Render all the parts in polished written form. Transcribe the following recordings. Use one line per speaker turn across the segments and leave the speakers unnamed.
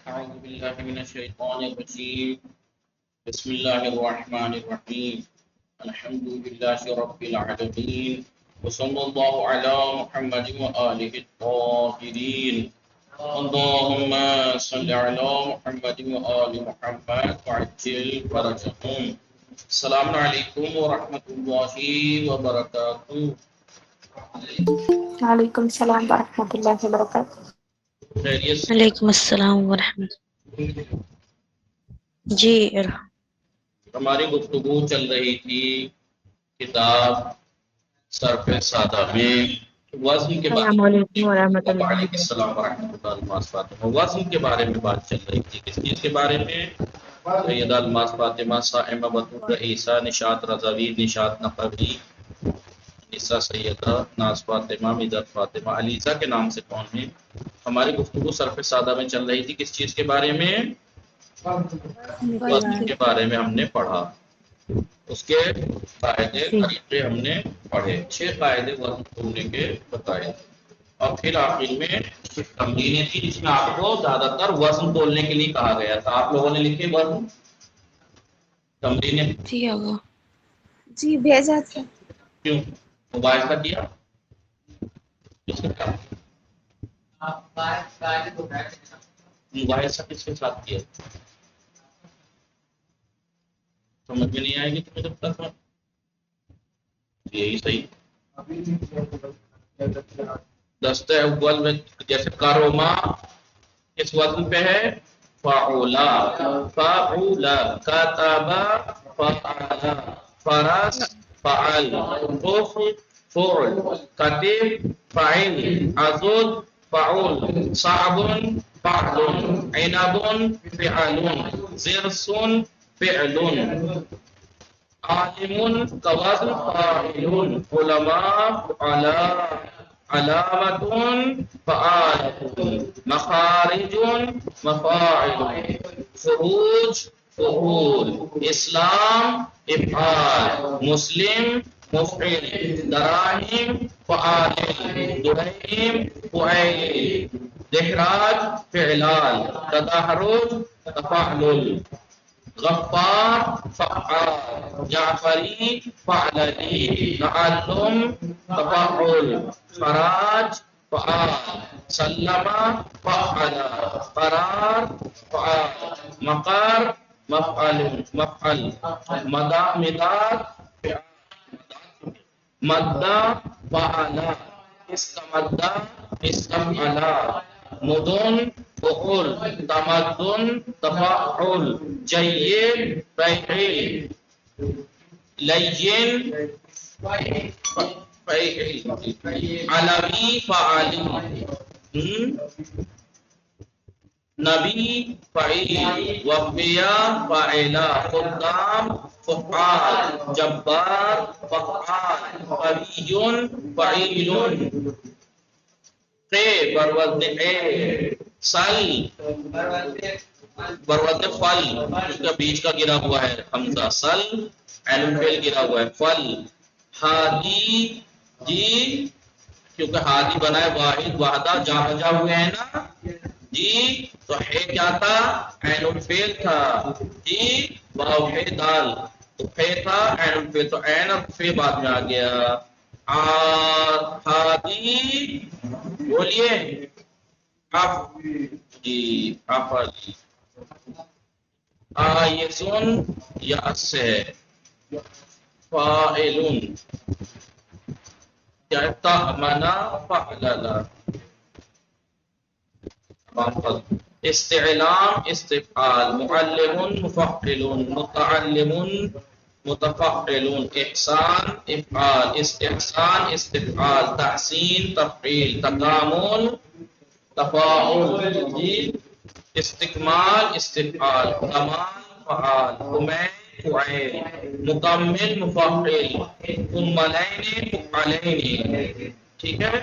أعوذ بالله من الشيطان الرجيم. بسم الله الرحمن الرحيم. الحمد لله رب العالمين، وصلى الله على محمد وآله الطاهرين. اللهم صل على محمد وآل محمد وعجل فرجهم. السلام عليكم ورحمة الله وبركاته.
وعلیکم السلام ورحمۃ اللہ وبرکاتہ۔
خیریت سے؟
وعلیکم السلام ورحمۃ جی
ہماری گفتگو چل رہی تھی کتاب صرف سادہ میں وزن کے بارے
السلام علیکم ورحمۃ
میں،
اللہ
وعلیکم السلام ورحمۃ اللہ وبرکاتہ۔ وزن کے بارے میں بات چل رہی تھی، کس چیز کے بارے میں؟ سیدہ الماس فاطمہ صائمہ بطوطہ عیسیٰ نشاط رضوی نشاط نقوی عیسیٰ سیدہ ناز فاطمہ مدت فاطمہ علیزہ کے نام سے کون ہے؟ ہماری گفتگو صرف سادہ میں چل رہی تھی، کس چیز کے بارے میں؟ وزن کے بارے میں ہم نے پڑھا، اس کے قاعدے طریقے ہم نے پڑھے، 6 قاعدے وزن تولنے کے بتائے، اور پھر آخر میں تمرینیں تھی جس میں آپ کو زیادہ تر وزن تولنے کے لیے کہا گیا تھا۔ آپ لوگوں نے لکھے وزن تمرینیں؟
جی بھیجا تھا۔
کیوں مباحثہ کیا؟ مباحثہ کس کے ساتھ کیا؟ سمجھ میں نہیں آئے گی تمہیں جب تک یہی صحیح۔ دستہ اول میں جیسے کروما کس وزن پہ ہے؟ فعولا، فعولا، کتابا فعلا، فرس فعل، خف فعل، کتب فعل، عضد فعول، صعب فعل، عنب فعل، زرس فعل، عالم كوزن فاعل، علماء فعلاء، علامة فعالة، مخارج مفاعل، فروج فعول، اسلام افعال، مسلم مفعل، دراهم فعال، درهم فعيل، دحراج فعلان، تدحرج تفعل، غفار فعال، جعفری فعللی، تعلم تفعل، فراج فعال، سلم فعل، قرار فعال، مقر مفعل، مداد مد فعل، استمد استفعل، مدن فعل، تمدن تفعل، جيد فعل، لين فعل، علوي فعل، نبی فعیل، وفیا فاعلا، خدام فعال، جبار فعال، قوی فعیل، قے بروزن اے، سل بروزن فل، اس کا بیچ کا گرا ہوا ہے حمزہ، سل عین فعل گرا ہوا ہے، فل، ہادی جی کیونکہ ہادی بنا ہے واحد وحدہ جا بجا ہوئے ہیں نا جی، تو ہے کیا تھا؟ عین الفعل تھا جی، واو ہے دال، تو فے تھا عین الفعل، تو عین اور فے بعد میں آ گیا۔ ہادی بولیے اف جی، افعلی، آیسن یا سے، فاعلن، تأمنا فعللا، استعلام استفعال، معلم مفعل، متعلم متفعل، احسان افعال، استحسان استفعال، تحسین تفعیل، تکامل تفاعل، استکمال استفعال، کمال فعال، کمیل فعیل، مکمل مفعل، کملین مفعلین، ٹھیک ہے۔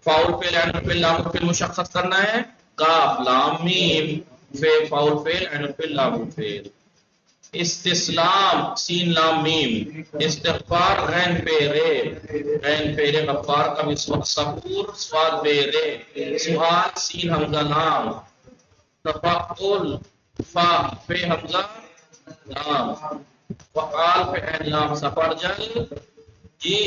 فاؤل فعل عین الفعل لام الفعل مشخص کرنا ہے، کاف لام میم، فے فاؤل فعل عین الفعل لام الفعل، استسلام سین لام میم، استغفار غین پہ رے، غین پہ رے، غفار کا بھی صبور صفات پہ رے، سؤال سین حمزہ لام، تفعل فا فے حمزہ لام فعال فعل لام سفر جل جی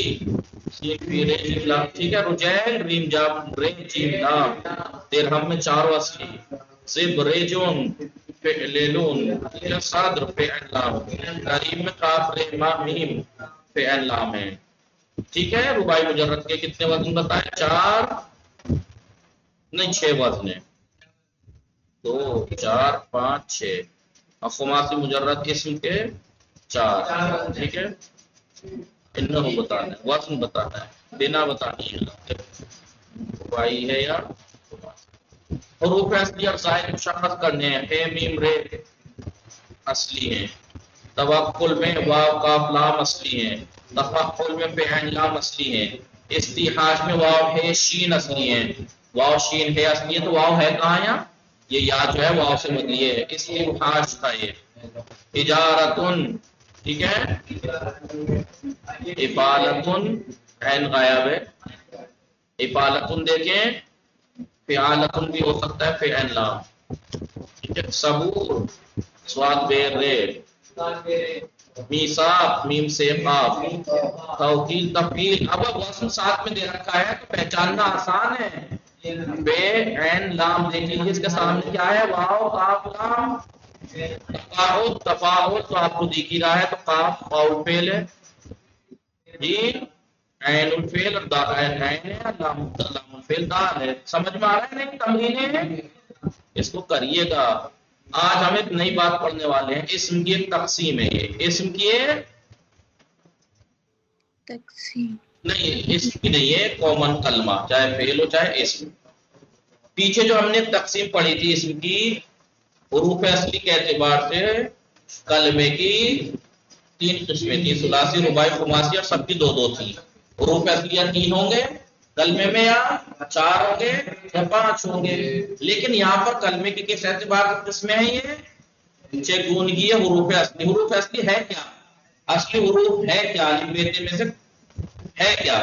سین فی رے جیم لام ٹھیک ہے رجیل ریم جام رے جیم لام درہم میں چاروں اصلی زب ریجون فعلون ٹھیک ہے صدر فعل لام کریم میں کاف رے ما میم فعل لام ہے ٹھیک ہے رباعی مجرد کے کتنے وزن بتائیں 4 نہیں 6 وزن ہیں 2 4 5 6 اور خماسی مجرد اسم کے 4 ٹھیک ہے انہوں بتانا ہے وزن بتانا ہے بنا بتانی ہے رباعی ہے یا خماسی حروف اصلی اور زائد مشخص کرنے ہیں ہے میم رے اصلی ہیں توکل میں واو کاف لام اصلی ہیں تفعل میں فعل لام اصلی ہیں استیحاج میں واو ہے شین اصلی ہیں واو شین ہے اصلی ہے تو واو ہے کہاں یہاں یہ یا جو ہے واو سے بدلی ہے استیحاج تھا یہ اجارتن ٹھیک ہے افالتن عین غائب ہے افالتن دیکھیں فعالتن بھی ہو سکتا ہے فعل لام ٹھیک ہے صبور سواد بیر رے میثاق میم سے قاف توکیل تفعیل اب وزن ساتھ میں دے رکھا ہے تو پہچاننا آسان ہے بے عین لام دیکھ لیجیے اس کے سامنے کیا ہے واو قاف لام تفاعل تفاعل تو آپ کو دیکھ ہی رہا ہے تو قاف فاعل فعل ہے جی عین الفعل اور دا عین ہے لام الفعل دال ہے سمجھ میں آ رہا ہے نہیں تمرینیں ہیں اس کو کریے گا آج ہم ایک نئی بات پڑھنے والے ہیں اسم کی ایک تقسیم ہے یہ اسم کی
تقسیم
نہیں اسم کی نہیں ہے کامن کلمہ چاہے فعل ہو چاہے اسم پیچھے جو ہم نے تقسیم پڑھی تھی اسم کی حروف اصلی کے اعتبار سے کلمے کی 3 قسمیں تھی ثلاثی رباعی خماسی اور سب کی 2 تھی حروف اصلیہ 3 ہوں گے کلمے میں یا 4 ہوں گے یا 5 ہوں گے لیکن یہاں پر کلمے کی کس اعتبار سے قسمیں ہیں یہ چگونگی ہے حروف اصلی ہے کیا اصلی حروف ہے کیا الف میں سے ہے کیا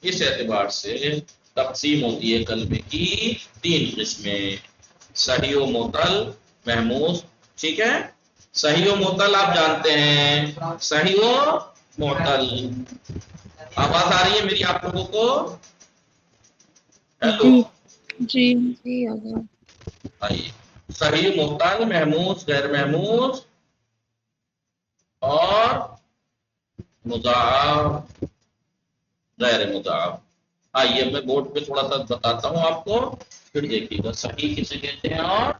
اس اعتبار سے تقسیم ہوتی ہے کلمے کی 3 قسمیں صحیح و معتل محموز ٹھیک ہے صحیح و معتل آپ جانتے ہیں صحیح و معتل آواز آ رہی ہے میری آپ لوگوں کو ہیلو
جی جی آگے
آئیے صحیح معتل محموز غیر محموز اور مضاعف غیر مضاعف آئیے میں بورڈ پہ تھوڑا سا بتاتا ہوں آپ کو پھر دیکھیے گا صحیح کسے کہتے ہیں اور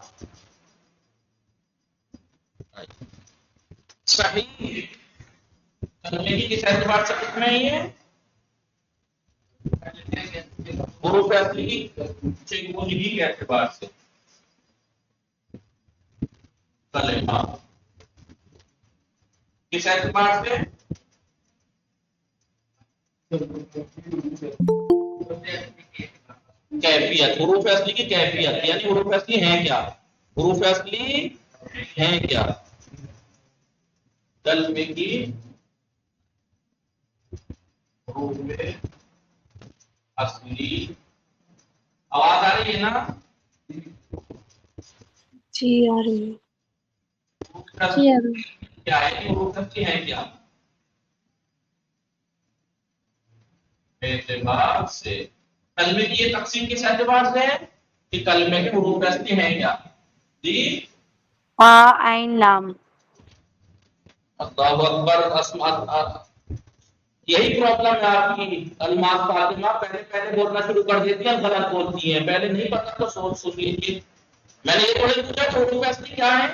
صحیح کلمے کی کس اعتبار سے کتنے ہیں یہ حروف اصلی کی چگونگی کے اعتبار سے کلمہ کس اعتبار سے کیفیت حروف اصلی کی کیفیت یعنی حروف اصلی ہیں کیا حروف اصلی ہیں کیا کلمے کی حروف اصلی آواز آ رہی ہے نا
جی آ رہی ہے
حروف اصلی کیا ہے کہ حروف اصلی ہیں کیا اعتبار سے کلمے کی یہ تقسیم کس اعتبار سے ہے کہ کلمے کے حروف اصلی ہیں کیا جی
عین لام
اللہ اکبر یہی پرابلم ہے آپ کی الماس فاطمہ پہلے بولنا شروع کر دیتی ہیں غلط بولتی ہیں پہلے نہیں پتا تو سوچ سن لیجیے میں نے یہ تھوڑی پوچھا کہ حروف اصلی کیا ہے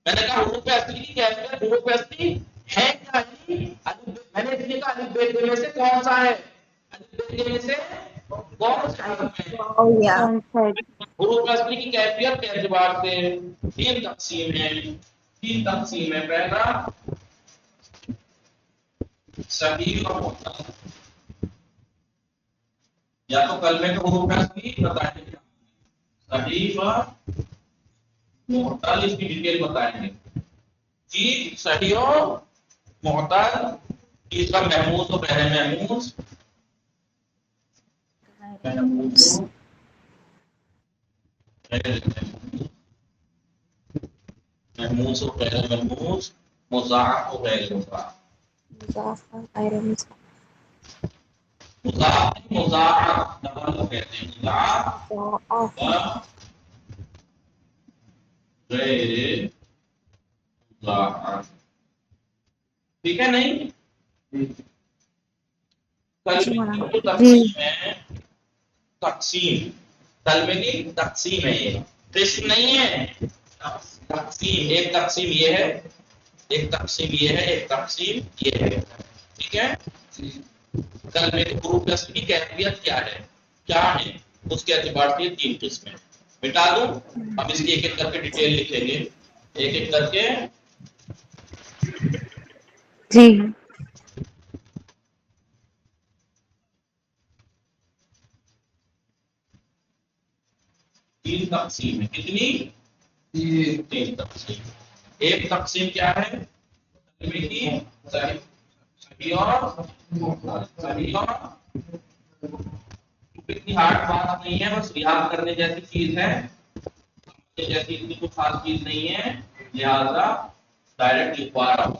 میں نے کہا حروف اصلی کی کیفیت حروف اصلی ہے کیا میں نے اس لیے کہا الف بے میں سے کون سا ہے الف بے میں سے کون سا ہے حروف اصلی کی کیفیت کے اعتبار سے 3 تقسیم ہیں 3 تقسیم ہے پہلا صحیح اور معتل یا تو کلمے کے حروف اصلی بتائیں گے صحیح اور معتل اس کی ڈیٹیل بتائیں گے جی صحیح اور معتل تیسرا محموز و غیر محموز محموس و غیر محموس، مضاعف و غیر مضاعف.
مضاف غیر مضاف.
مضاعف مضاعف دبل کہتے ہیں، مضاعف
مضاعف.
و غیر مضاعف. ٹھیک ہے نہیں؟
جی مولانا.
کلمے کی تقسیم ہے، تقسیم کلمے کی تقسیم ہے، یہ قسم نہیں ہے، تقسیم. ایک تقسیم یہ ہے، ایک تقسیم یہ ہے، ایک تقسیم یہ ہے. ٹھیک ہے؟ کلمے کے حروف اصل کی کیفیت کیا ہے، کیا ہے، اس کے اعتبار سے یہ تین قسمیں. مٹا دوں، اب اس کی ایک ایک کر کے ڈیٹیل لکھیں گے، ایک ایک کر کے.
جی.
تین تقسیم ہے، کتنی؟ تین تقسیم. ایک تقسیم کیا ہے کلمے کی؟ صحیح اور صحیح اور اتنی ہارڈ بات نہیں ہے، بس یاد کرنے جیسی چیز ہے، جیسی اتنی کوئی خاص چیز نہیں ہے، لہذا ڈائریکٹ لکھوا رہا ہوں.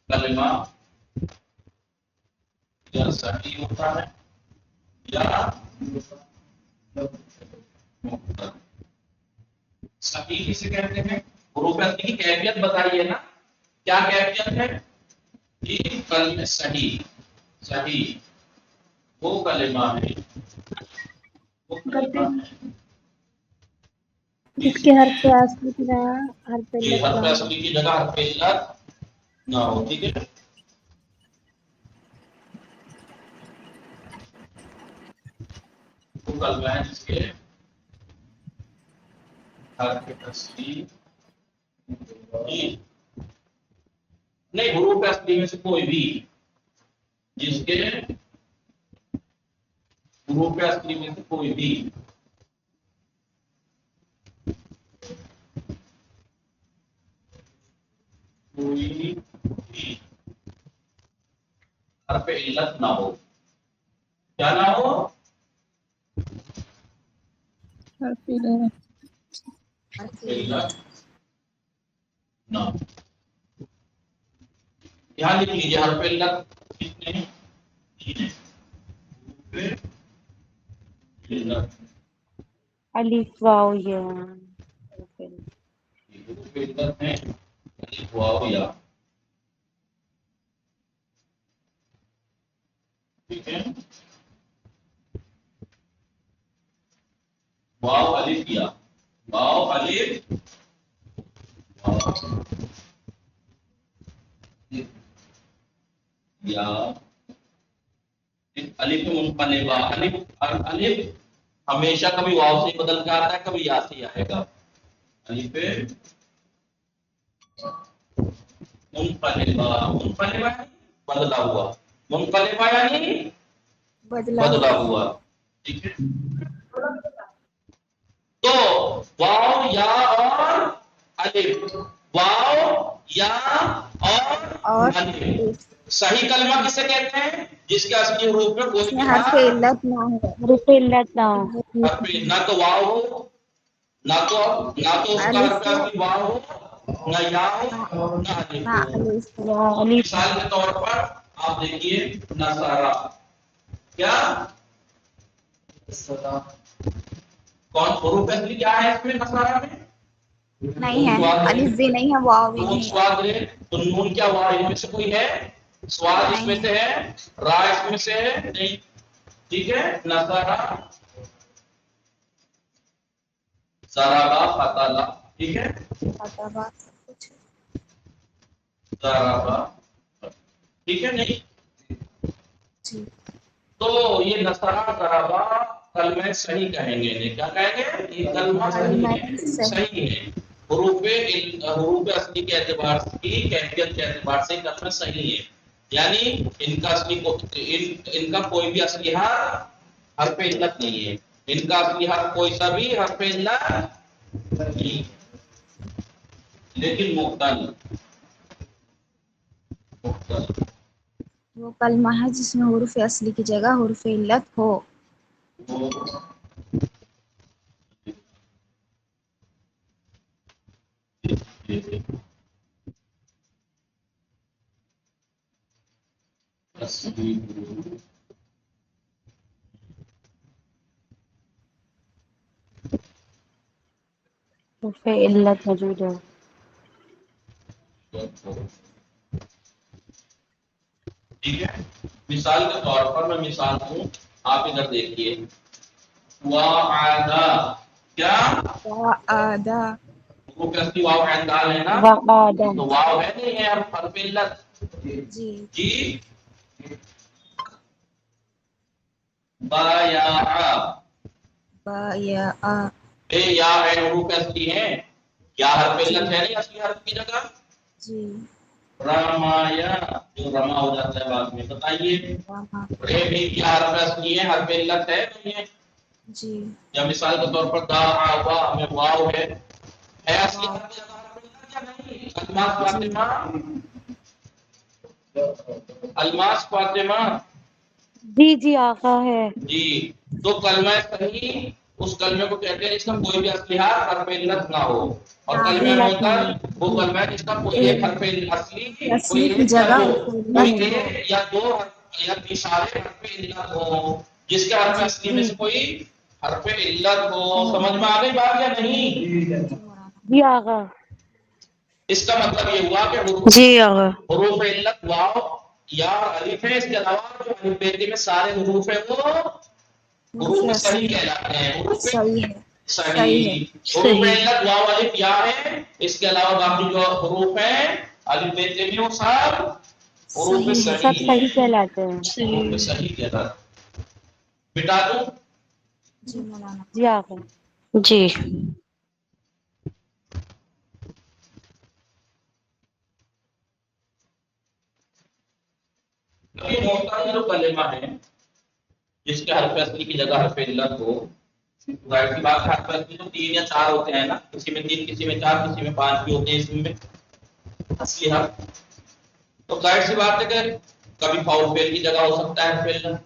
کلمہ یا صحیح ہوتا ہے یا مختلف. صحیح کسے کہتے ہیں؟ حروف اصلی کی کیفیت بتائیے نا، کیا کیفیت ہے؟ جی کلمہ صحیح. صحیح وہ کلمہ ہے، وہ کلمہ ہے
جس کے حرف اصلی کی جگہ حرف
جی
علت
حرف
نہ ہو.
اصلی کی جگہ حرف علت نہ ہو. ٹھیک ہے؟ وہ کلمہ ہے جس کے حرف اصلی نہیں، حروف اصلی میں سے کوئی بھی جس کے حروف اصلی میں سے کوئی بھی حرف علت نہ ہو. کیا نہ ہو؟
حرف علت.
علت نہ ہو. یہاں لکھ لیجیے حرف علت کتنے ہیں؟ تین ہیں. حروف علت
الف واو یا.
حروف علت ہیں الف واو یا. ٹھیک ہے؟ واو الف یا، واو الف یا الف منقلبہ. الف ہمیشہ کبھی واو سے بدل کے آتا ہے، کبھی یا سے آئے گا. الف منقلبہ، منقلبہ بدلا ہوا، منقلبہ یعنی بدلا ہوا. ٹھیک ہے؟ تو واو یا اور الف، واو یا اور الف. صحیح کلمہ کسے کہتے ہیں؟ جس کے اصلی حروف میں کوئی بھی
حرف علت نہ ہو. حرف علت نہ ہو.
حرف نہ تو واو ہو، نہ تو اس کا حرف اصلی واو ہو، نہ یا ہو، نہ الف ہو. مثال کے طور پر آپ دیکھیے نصارہ. کیا کون حروف اصلی کیا ہے اس میں؟ نصارہ میں
نہیں ہے، الف بھی نہیں ہے، واو بھی نہیں ہے.
سواد ہے تو نون کیا واو ان میں سے کوئی ہے؟ سواد اس میں سے ہے، را اس میں سے ہے نہیں. ٹھیک ہے؟ نصارہ زرابا فتلا. ٹھیک ہے؟ زرابا. ٹھیک ہے نہیں؟ تو یہ نصارہ زرابا کلمہ صحیح کہیں گے. کیا کہیں گے؟ یہ کلمہ صحیح ہے. حروف اصلی کے اعتبار کی کیفیت کے اعتبار سے کلمہ صحیح ہے، یعنی ان کا اصلی ان کا کوئی بھی اصلی حرف علت نہیں ہے. ان کا اصلی حرف کوئی سا بھی حرف علت نہیں، لیکن مختل.
وہ کلمہ ہے جس میں حروف اصلی کی جگہ حروف علت ہو.
حروف علت موجود ہے.
ٹھیک ہے. مثال کے طور پر میں مثال دوں، آپ ادھر دیکھیے. وعدہ کیا
وعدہ
وہ کیسی واو عین دال ہے نا،
وعدہ
تو واو ہے نہیں ہے حرف علت.
جی
جی بایا
بایا
اے یا ہے حروف اصلی ہیں، یا حرف علت ہے نہیں اصلی حرف کی جگہ.
جی
رامایا جو رما ہو جاتا ہے بعد میں، بتائیے
راما
رے بھی کیا حرف اصلی ہے، حرف علت ہے نہیں ہے.
جی
یا مثال کے طور پر دعوا میں واو ہے اصلی
واو
حرف کی جگہ حرف علت یا نہیں. الماس
جی
فاطمہ، الماس فاطمہ
جی جی آقا ہے.
جی. تو کلمہ صحیح اس کلمے کو کہتے ہیں جس کا کوئی بھی اصلی حرف علت نہ ہو، اور
نہ
کلمہ
ہو
علت نہ ہو.
معتل وہ کلمہ ہے جس کا کوئی ایک حرف اصلی کوئی
اصلی کی
ایک یا
جگہ
دو،
حرف
کوئی
علت ہو.
ایک یا دو یا اشارے حرف علت ہو، جس کے حرف
جی
اصلی میں سے کوئی حرف علت ہو. سمجھ میں آ گئی بات یا نہیں؟
جی مولانا
جی آقا.
اس کا مطلب یہ ہوا کہ
جی آقا.
حروف علت واو یا الف ہے، اس کے علاوہ جو الف بیتی میں سارے حروف ہیں وہ
حروف
حروف صحیح
اصلی
کہلاتے ہیں. حروف
صحیح ہے صحیح ہے
صحیح. حروف
صحیح.
علت واو الف یا ہے، اس کے علاوہ باقی جو حروف ہیں الف بیتی میں وہ سب حروف
صحیح ہے.
سب
صحیح
صحیح
ہیں.
کہلاتے ہیں.
حروف صحیح کہلاتے ہیں. مٹا دوں؟
جی مولانا
جی آقا. جی
یہ معتل جو کلمہ ہے جس کے حرف اصلی کی جگہ حرف علت ہو، ظاہر سی بات ہے حرف اصلی تو 3 یا 4 ہوتے ہیں نا، کسی میں 3 کسی میں 4 کسی میں 5 بھی ہوتے ہیں اس میں اصلی حرف. تو ظاہر سی بات ہے کہ کبھی فاؤل فعل کی جگہ ہو سکتا ہے حرف علت،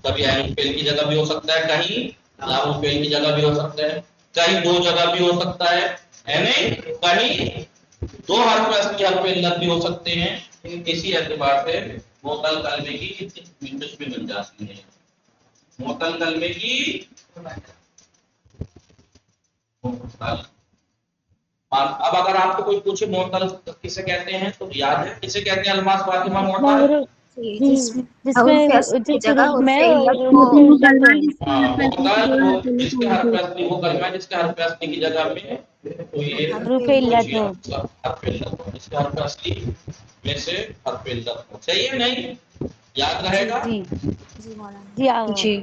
کبھی عین فعل کی جگہ بھی ہو سکتا ہے، کہیں لام فعل کی جگہ بھی ہو سکتا ہے، کہیں دو جگہ بھی ہو سکتا ہے یعنی کہیں دو حرف اصلی حرف علت بھی ہو سکتے ہیں. اسی اعتبار سے معتل کلمے کی دلچسپی مل جاتی ہے. معتل کلمے کی اب اگر آپ کو کوئی پوچھے معتل کسے کہتے ہیں تو یاد ہے کسے کہتے ہیں الماس فاطمہ معتل؟
جی
جی
جس میں
جس میں
حروف اصلی کی
جس
جگہ
حروف
حروف
میں
علت ہو.
حروف علت ہو.
معتل وہ جس کے حرف اصلی وہ کلمہ جس کے حرف اصلی کی جگہ میں کوئی ایک
حرف
حروف
علت
علت
کوئی
ہو.
حرف علت ہو، جس کے حرف اصلی میں سے حرف علت ہو. صحیح ہے نہیں؟ یاد رہے
جی
گا.
جی
جی مولانا
جی آقا.
جی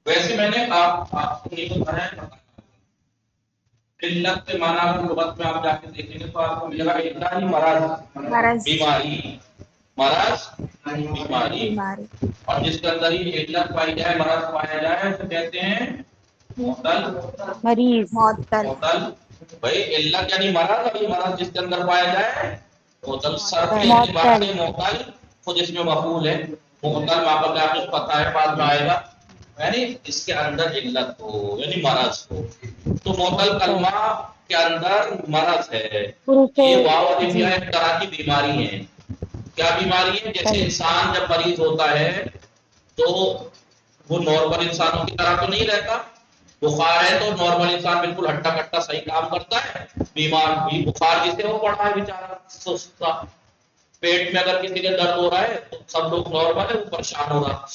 ویسے میں نے آپ کو یہ بتایا علت کے معنی کو لغت میں آپ جا کے دیکھیں گے تو آپ کو ملے گا الہی مرض
مرض
بیماری، مرض بیماری.
بیماری
اور جس کے اندر ہی علت پائی جائے مرض پایا جائے تو کہتے ہیں معتل.
مریض.
معطل
معتل بھائی علت یعنی مرض، ابھی مرض جس کے اندر پایا جائے معتل. صرفی
معطل
اعتبار
معطل.
سے معتل خود اس میں مفعول ہے. معتل وہاں پر آپ کو پتہ ہے بعد میں آئے گا یعنی اس کے اندر علت ہو یعنی مرض ہو. تو معتل
معطل.
کلمہ کے اندر مرض ہے.
حروف
یہ واو اور
جی
یا ایک طرح کی بیماری ہے. کیا بیماری ہے؟ جیسے
معطل.
انسان جب مریض ہوتا ہے تو وہ نارمل انسانوں کی طرح تو نہیں رہتا. بخار ہے تو نارمل انسان بالکل ہٹا کٹا صحیح کام کرتا ہے. بیمار بھی بخار جسے وہ پڑا ہے بیچارہ سست سا. پیٹ میں اگر کسی کا درد ہو رہا ہے تو سب لوگ نارمل ہے، وہ پریشان ہو رہا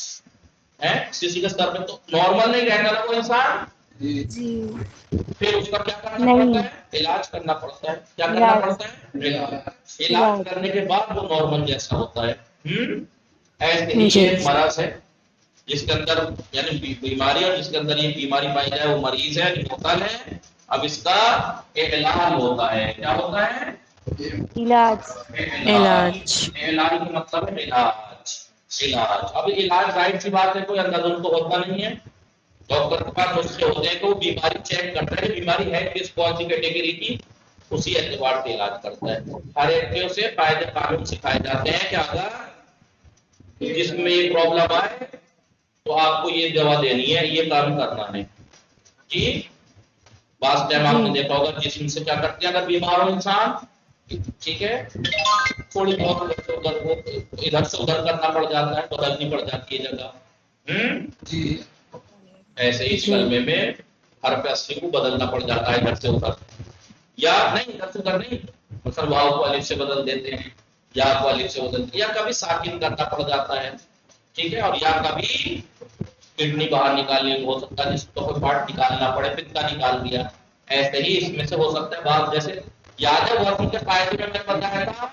ہے کسی کے سر میں، تو نارمل نہیں رہتا نا وہ انسان.
جی
پھر اس کا کیا کرنا پڑتا
نہیں.
ہے؟ علاج کرنا پڑتا ہے. کیا کرنا
علاج.
پڑتا ہے؟ علاج
علاج.
کرنے کے بعد وہ نارمل جیسا ہوتا ہے. ایسے ہی
جی
یہ مرض ہے جس کے اندر یعنی بیماری اور جس کے اندر یہ بیماری پائی جائے وہ مریض ہے، معتل ہے. اب اس کا علاج ہوتا ہے. کیا ہوتا ہے؟
علاج.
علاج. علاج کا مطلب ہے علاج. علاج اب علاج ظاہر سی بات ہے کوئی اندازہ تو ہوتا نہیں ہے. ڈاکٹر کے پاس نسخے ہوتے ہیں کہ وہ بیماری چیک کرتا ہے بیماری ہے کس کون سی کیٹیگری کی، اسی اعتبار سے علاج کرتا ہے. ہر ایک سے فائدے قانون سکھائے جاتے ہیں کہ اگر جسم میں یہ پرابلم آئے تو آپ کو یہ دوا دینی ہے، یہ کام کرنا ہے. جی بعض ٹائم آپ نے دیکھا ہوگا جسم سے کیا کرتے ہیں اگر بیمار ہو انسان، ٹھیک ہے، تھوڑی بہت ادھر سے ادھر کرنا پڑ جاتا ہے، بدلنی پڑ جاتی ہے جگہ، جی ایسے ہی اس
جی
کلمے میں حرف اصلی کو بدلنا پڑ جاتا ہے ادھر سے ادھر، یا نہیں ادھر سے ادھر نہیں، مثلا واو کو الف سے بدل دیتے ہیں، یا کو الف سے بدل دیتے ہیں، یا کبھی ساکن کرنا پڑ جاتا ہے، ٹھیک ہے، اور یا کبھی کڈنی باہر نکالنے ہو سکتا ہے، جس کو کوئی پارٹ نکالنا پڑے، پتا نکال دیا، ایسے ہی اس میں سے ہو سکتا ہے بعض، جیسے یاد ہے وزن کے قاعدے میں بتایا تھا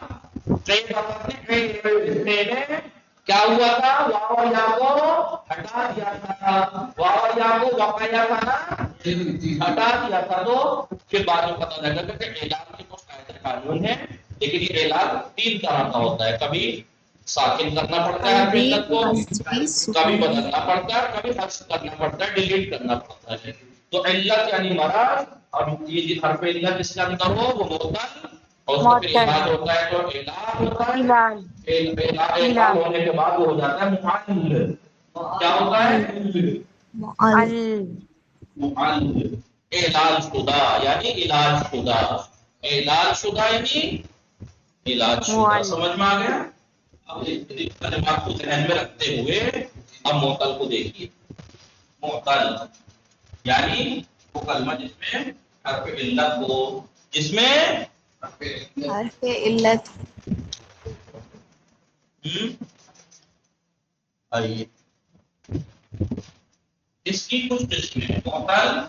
کئی دفعہ کیا ہوا تھا، واو اور یا کو ہٹا دیا تھا، واو اور یا کو واقعہ تھا نا ہٹا دیا تھا، تو پھر بعد میں پتہ لگا کہ اعلان کے کچھ قاعدے قانون ہیں، لیکن یہ اعلان 3 طرح کا ہوتا ہے، کبھی ساکن کرنا پڑتا ہے
قلبی،
علت کو،
قصدی،
کبھی
سکونی.
بدلنا پڑتا ہے، کبھی حذف کرنا پڑتا ہے، ڈیلیٹ کرنا پڑتا ہے، تو علت یعنی مرض، اور یہ حرف علت جس کے اندر ہو وہ معتل، اور اس کا پھر
معتل
علاج ہوتا ہے تو علاج ہوتا ہے،
علاج
علاج ہونے کے بعد وہ ہو جاتا ہے معل، کیا ہوتا ہے
معل،
ال
معل، علاج شدہ یعنی علاج شدہ، علاج شدہ یعنی علاج شدہ،
معل
سمجھ میں آ گیا؟ اب کلمات کو ذہن میں رکھتے ہوئے اب معتل کو دیکھیے، معتل یعنی وہ کلمہ جس میں حرف علت ہو، جس میں
حرف علت،
آئیے اس کی کچھ قسمیں، معتل،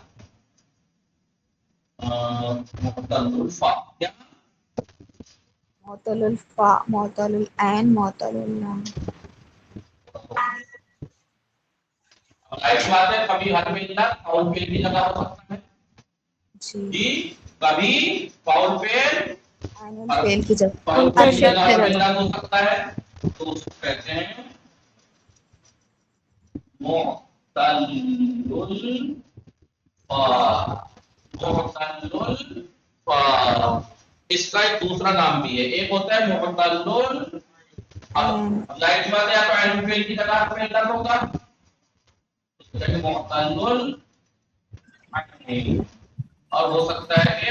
معتل الفا، کیا
معتل الفاء، معتل العین، معتل اللام.
ایسی بات ہے کبھی حرف علت فاؤل فعل کی جگہ ہو سکتا ہے،
جی،
جی کبھی فاؤل فعل
عین الفعل کی جگہ،
فاؤل فعل کی
حرف
جگہ
کی
حرف
جگہ.
علت ہو سکتا ہے، تو اس کو کہتے ہیں معتل الفا، معتل الفا، اس کا ایک دوسرا نام بھی ہے، ایک ہوتا ہے معتل
عین،
اب ظاہر سی بات ہے آپ عین فعل کی جگہ حرف علت ہوگا، معتل العین، اور ہو سکتا ہے کہ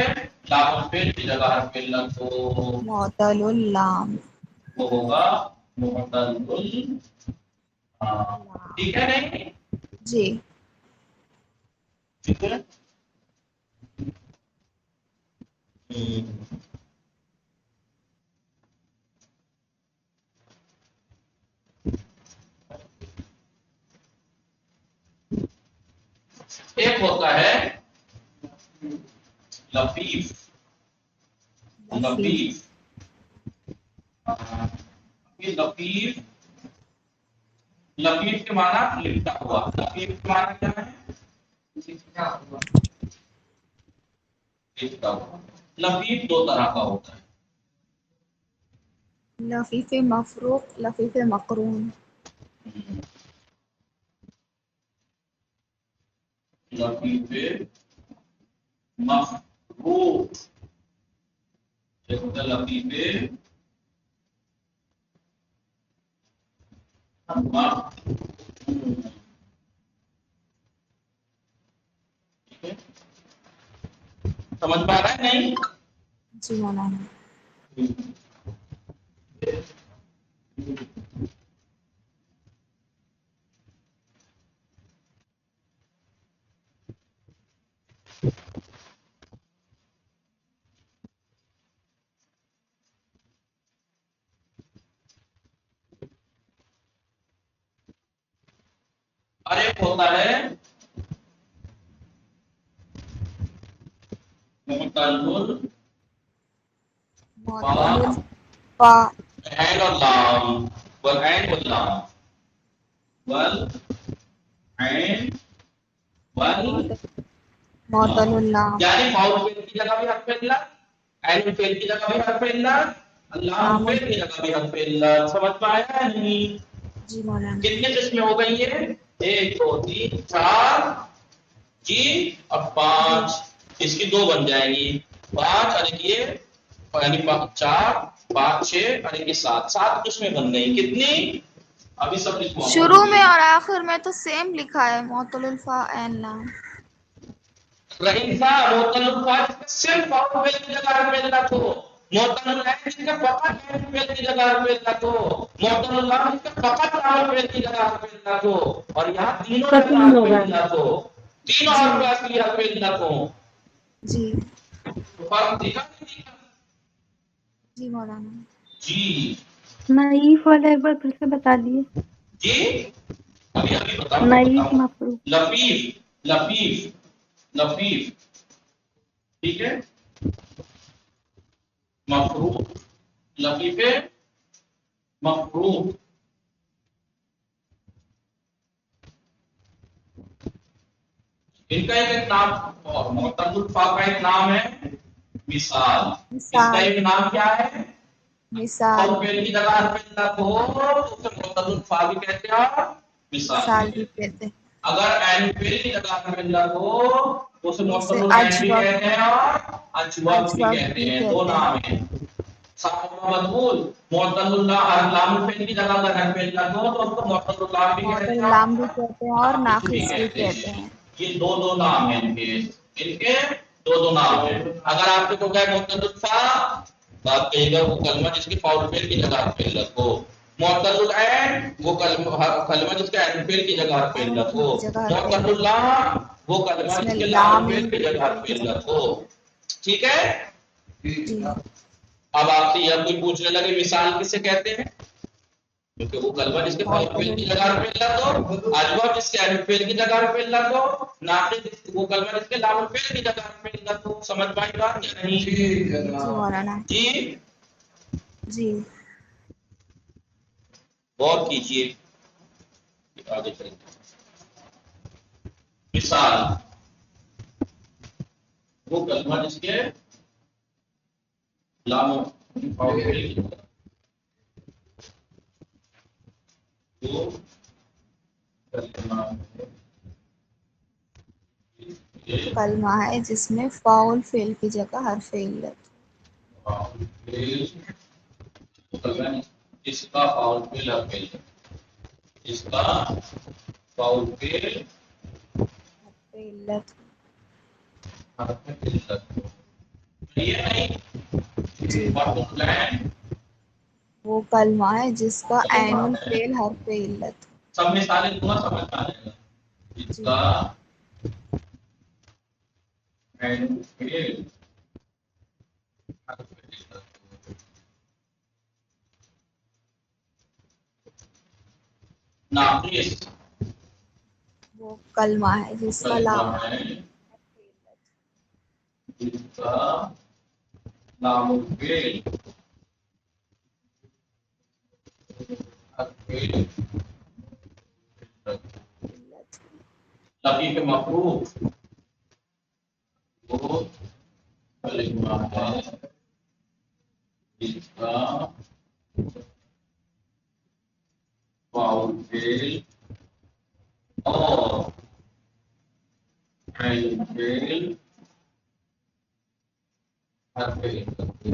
لام الفعل کی جگہ حرف علت ہو،
معتل اللام.
وہ ہوگا معتل
لام.
ٹھیک ہے نہیں؟
جی،
ٹھیک ہے، ایک ہوتا ہے لفیف،
لفیف،
لفیف، یہ لفیف، لفیف کے معنی لکھتا ہوا، لفیف کے معنی کیا ہے؟ لکھتا ہوا، لکھتا ہوا، لفیف 2 طرح کا ہوتا ہے،
لفیف مفروق، لفیف مقرون.
لفیف مفروق، ایک ہوتا ہے لفیف مفروق، ٹھیک ہے، سمجھ میں آ رہا ہے نہیں؟
جی مولانا.
اور ایک ہوتا ہے معتل
معتل
الفا،
الفاء،
عین اور لام، والعین واللام، والعین واللام،
معتل اللام.
یعنی فاؤل فعل کی جگہ بھی حرف علت، عین الفعل کی جگہ بھی حرف علت، لام
لام
الفعل کی
الفعل.
جگہ بھی حرف علت، سمجھ میں آیا ہے نہیں؟
جی مولانا.
کتنی قسمیں ہو گئی ہیں؟ 1 2 3 4 جی اور 5،
جی،
اس کی 2 بن جائیں گی، 5 اور ایک یہ، یعنی 4 5 6 اور ایک 7 قسمیں بن گئی، کتنی؟ ابھی سب لکھوا
شروع میں اور آخر میں تو سیم لکھا ہے، معتل الفاء عین لام.
رئیسا معتل الفاظ کا صرف فاؤل فعل کی جگہ حرف علت ہو، معتل العین جس کا فقط عین فعل کی جگہ حرف علت ہو، معتل اللام جس کا فقط لام فعل کی جگہ حرف علت ہو، اور یہاں تینوں
تو
جگہ
تین
حرف
ہوگا.
علت ہو، تینوں
جی
حرف اصلی حرف علت ہو.
جی
تو فرق دیکھا نہیں دیکھا؟
جی مولانا.
جی
نعیف والا ایک بار پھر سے بتا دیے.
جی ابھی ابھی بتاؤں
نعیف مفروض.
لفیف لفیف لفیف ٹھیک ہے، مفروض لفیف مفروض. ان کا ایک نام معتل الفا کا ایک نام ہے مثال. اس کا
مثال
ایک نام کیا ہے؟
مثال
اور فعل کی جگہ حرف علت ہو تو اسے معتل الفا بھی کہتے ہیں اور مثال بھی
مثال بھی
کہتے ہیں.
کہتے ہیں.
اگر عین فعل کی جگہ حرف علت ہو تو اسے
اسے
معتل العین بھی
اجوب
کہتے ہیں اور اجوب بھی
اجوب
کہتے
بھی
ہیں. دو
کہتے ہیں.
نام ہیں. مقبول معتل اللہ لام فعل کی جگہ اگر حرف علت ہو تو اس کو معتل اللام بھی کہتے
معتل
ہیں
لام بھی
اور
کہتے ہیں اور
ناقص بھی
ناقص بھی
کہتے
کہتے
ہیں.
ہیں.
یہ دو نام ہیں ان کے دو نام ہیں. اگر آپ کو کہا ہے معتل الفا تو آپ کہیے گا وہ کلمہ جس کے فاؤل فعل کی جگہ حرف علت ہو. معتل العین وہ کلمہ جس کے عین فعل کی جگہ حرف
عین
علت
فعل
ہو.
کی جگہ حرف
معتل
علت
اللام وہ
اس
کلمہ
میں
جس کے لام
لام
فعل کی جگہ
فعل
حرف
کی جگہ.
علت ہو. ٹھیک ہے.
جی
اب آپ سے یہ کوئی پوچھنے لگے مثال کسے کہتے ہیں؟ کیونکہ وہ کلمہ جس کے فاؤل فعل کی جگہ حرف علت ہو، اجوب جس کے عین فعل کی جگہ حرف علت ہو، ناقص وہ کلمہ جس کے لام فعل کی جگہ حرف علت ہو. سمجھ پائی بات یا نہیں؟
جی مولانا.
جی
جی
غور کیجیے. آگے چلیں. مثال وہ کلمہ جس کے لام فاؤل فعل کی جگہ وہ کلمہ
کلمہ ہے جس میں فاؤل فعل کی جگہ حرف علت.
جس کا فاؤل فعل حرف علت، جس کا فاؤل فعل
حرف علت.
حرف علت ہو. یہ
جی
نہیں پلان
وہ کلمہ ہے جس کا عین
کلمہ ہے.
الفعل حرف علت.
سب مثالیں دونوں سمجھ میں آ جائے گا. جس
جی
کا عین فعل حرف علت ہو. ناقص
وہ کلمہ ہے جس کا
کلمہ
لام
ہے جس کا لام الفعل حرف علت.
علت.
لفیف مفروض وہ کلمہ ہے جس کا فاؤل فعل اور عین فعل حرف علت ہو.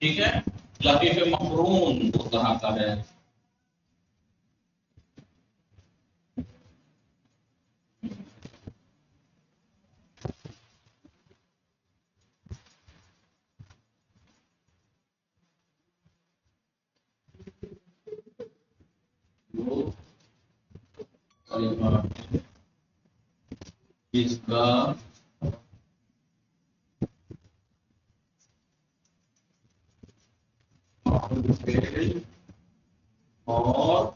ٹھیک ہے. لطیف مقرون وہ کہاں کا ہے؟ وہ کلمہ ہے جس کا فاؤل فعل اور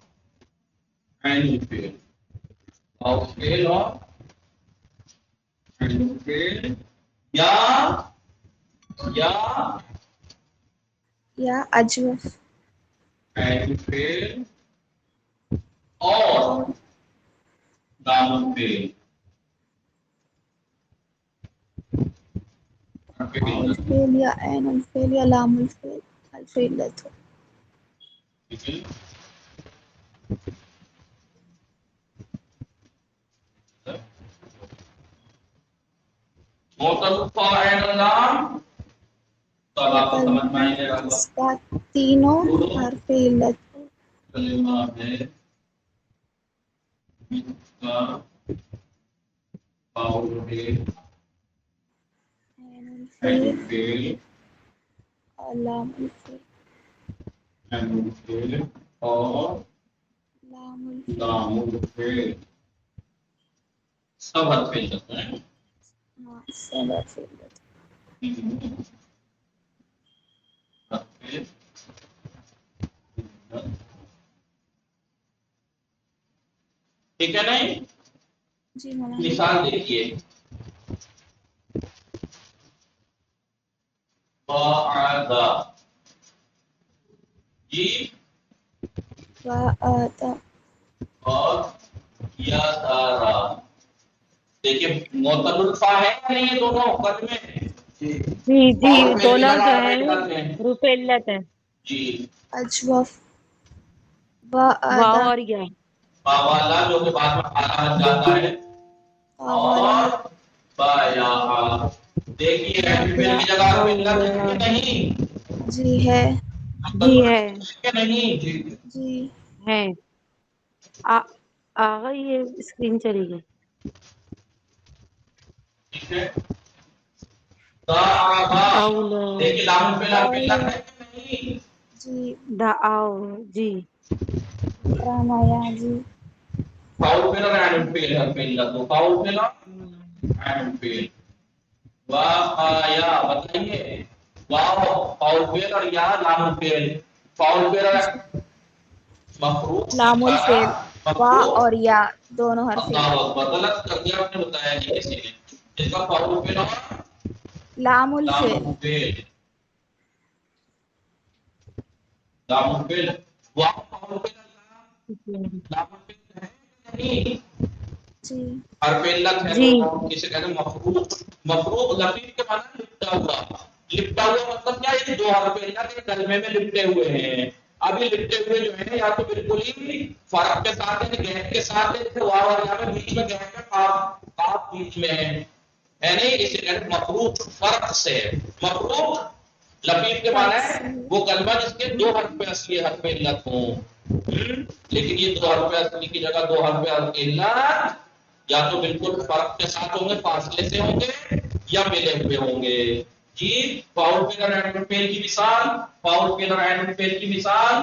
عین فعل، فاؤل فعل اور عین فعل یا
اجوف
عین فعل اور
اور
لام فعل حرف
فاؤل
علت ہو.
فعل یا عین الفعل یا لام الفعل حرف علت ہو.
ٹھیک ہے. معتل الفا عین اللام تو اب آپ کو سمجھ میں آئے گا
اس کا تینوں حرف علت
کلمہ ہے جس کا فاؤل ہے
عین
عین
الفعل
الفعل
اور لام الفعل
عین الفعل اور
لام الفعل
لام الفعل سب حرف علت ہیں.
ہاں سب حرف علت
ٹھیک ہے نہیں.
جی مولانا
مثال دیکھیے قعد جی
وآت
اور یسارا. دیکھیے معتل الفا ہے یا نہیں یہ دونوں قد میں
جی جی
اور پہلی
دونوں جو
لگا
ہے
رہے ہیں.
حروف علت ہے.
جی
اجوف وآد
واو اور یا.
والا جو کہ بعد میں آ جاتا ہے
والا
اور بایا. دیکھیے فعل کی جگہ حرف علت ہے کہ نہیں.
جی ہے
جی ہے
کہ نہیں.
جی
ہے. آگا یہ اسکرین چلی گئی.
ٹھیک ہے. دعوا
اولو
دیکھیے لام الفعل حرف علت ہے کہ نہیں.
جی
دعاو جی
رامایا جی
فاؤل فعل اور عین الفعل حرف علت دو فاؤل فعل اور عین الفعل. وایا بتائیے واو فاؤل فعل اور یا لام الفعل. فاؤل فعل اور مفروض
لام الفعل وا
مفروض
اور یا دونوں حرف
اللہ
علت
اکبر غلط کر دیا آپ نے بتایا نہیں کسی نے. اس کا فاؤل فعل اور
لام
لام
الفعل
الفعل لام الفعل واو فاؤل فعل لام الفعل ہے نہیں.
جی
حرف علت ہے
جی
دونوں. کسے کہتے ہیں مفروض. مفروض لفظ کے معنی لپٹا ہوا. لپٹا ہوا مطلب کیا ہے یہ دو حرف علت ایک کلمے میں لپٹے ہوئے ہیں. اب یہ لپٹے ہوئے جو ہیں یا تو بالکل ہی فرق کے ساتھ ہے گیپ کے ساتھ ہے جیسے واو اور یا میں بیچ میں گیپ ہے قاف بیچ میں ہے نہیں. اسے کہتے ہیں مفروض فرق سے. مفروض لفظ کے معنی
فرق
ہے
سے
وہ کلمہ جس کے دو حرف اصلی حرف علت ہوں. لیکن یہ دو حرف اصلی کی جگہ دو حرف علت یا تو بالکل فرق کے ساتھ ہوں گے فاصلے سے ہوں گے یا ملے ہوئے ہوں گے. جی فاؤل فعل اور عین الفعل کی مثال. فاؤل فعل اور عین الفعل کی مثال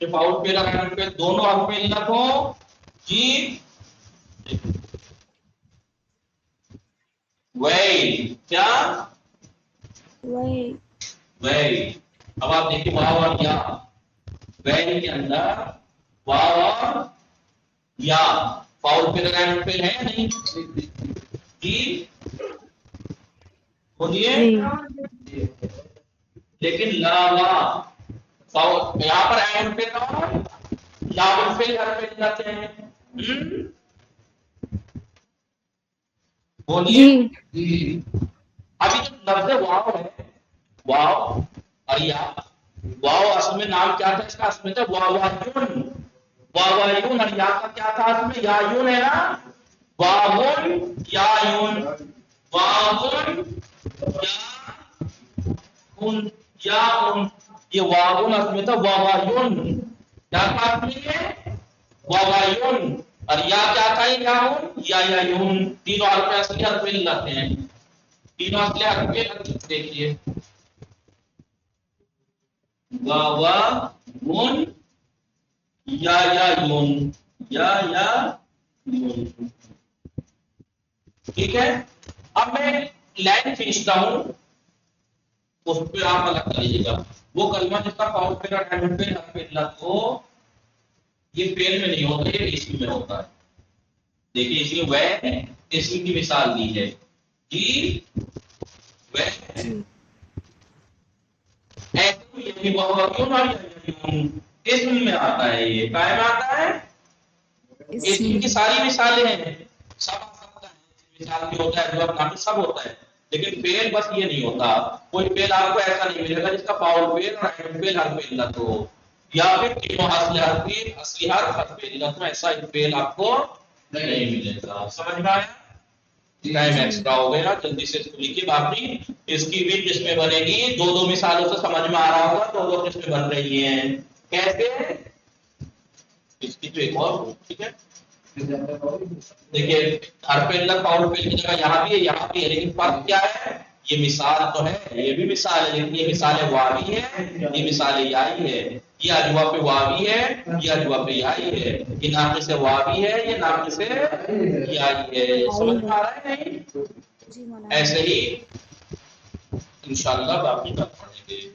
کہ فاؤل فعل اور عین الفعل دونوں حرف علت ہوں. جی وہی کیا
وہی
وہی. اب آپ دیکھیے واو اور یا. وہی کے اندر واو اور یا فاؤل فعل اور عین الفعل ہے یا نہیں. جی بولیے.
جی
لیکن لا وا یہاں پر عین الفعل اور لام الفعل حرف علت ہیں. بولیے.
جی
ابھی جو لفظ واو ہے واو اور یا. واو اصل میں نام کیا تھا اس کا اصل میں تھا واوایون. واوایون اور یا کا کیا تھا اصل میں یایون ہے نا. واون یایون واون یاون یہ واون اصل میں تھا واوایون. کیا تھا اصل میں یہ واوایون اور یا کیا تھا یہ یاون یایون. تینوں حرف اصلی حرف علت ہیں. تینوں اصلی حرف علت دیکھیے واوون یایون یایون. ٹھیک ہے. اب میں لائن کھینچتا ہوں اس پہ آپ الگ کر لیجیے گا. وہ کلمہ جس کا فاؤل فعل اور عین الفعل حرف علت ہو یہ فعل میں نہیں ہوتا یہ اسم میں ہوتا ہے. دیکھیے اس لیے وہ اسم کی مثال دی ہے. جی وہ اسم میں آتا ہے. یہ کائم آتا ہے اسم کی ساری مثالیں ہیں. سب آ سکتا ہے مثال بھی ہوتا ہے جواب نام سب ہوتا ہے لیکن فعل بس یہ نہیں ہوتا. کوئی فعل آپ کو ایسا نہیں ملے گا جس کا فاؤل فعل اور عین فعل حرف علت ہو یا پھر تینوں اصلی حرف علت ہو. ایسا فعل آپ کو نہیں ملے گا. سمجھ میں آیا. ٹائم ایکسٹرا ہو گیا, جلدی سے اس کو لکھیے. باقی اس کی بھی قسمیں بنے گی, دو دو مثالوں سے سمجھ میں آ رہا ہوگا, دو دو قسمیں بن رہی ہیں. کیسے؟ اس کی تو ایک اور, ٹھیک ہے, دیکھیے حرف علت فاعل فعل کی جگہ یہاں بھی ہے, یہاں بھی ہے, لیکن فرق کیا ہے؟ یہ مثال تو ہے, یہ بھی مثال ہے, لیکن یہ مثال واوی ہے, یہ مثال یائی ہے. یہ اجوا پہ واوی ہے, یہ اجوا پہ یائی ہے. یہ ناقص واوی ہے, یہ ناقص یائی ہے. سمجھ میں آ رہا ہے نہیں؟
جی مولانا.
ایسے ہی انشاءاللہ باقی بات پڑھیں گے.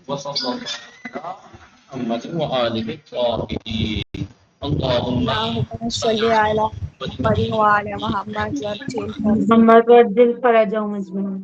وصلی اللہ محمد و آلہ الطاہرین.
اللهم صل على محمد وعلى محمد وارجل
محمد ورد الفرج مجمعين.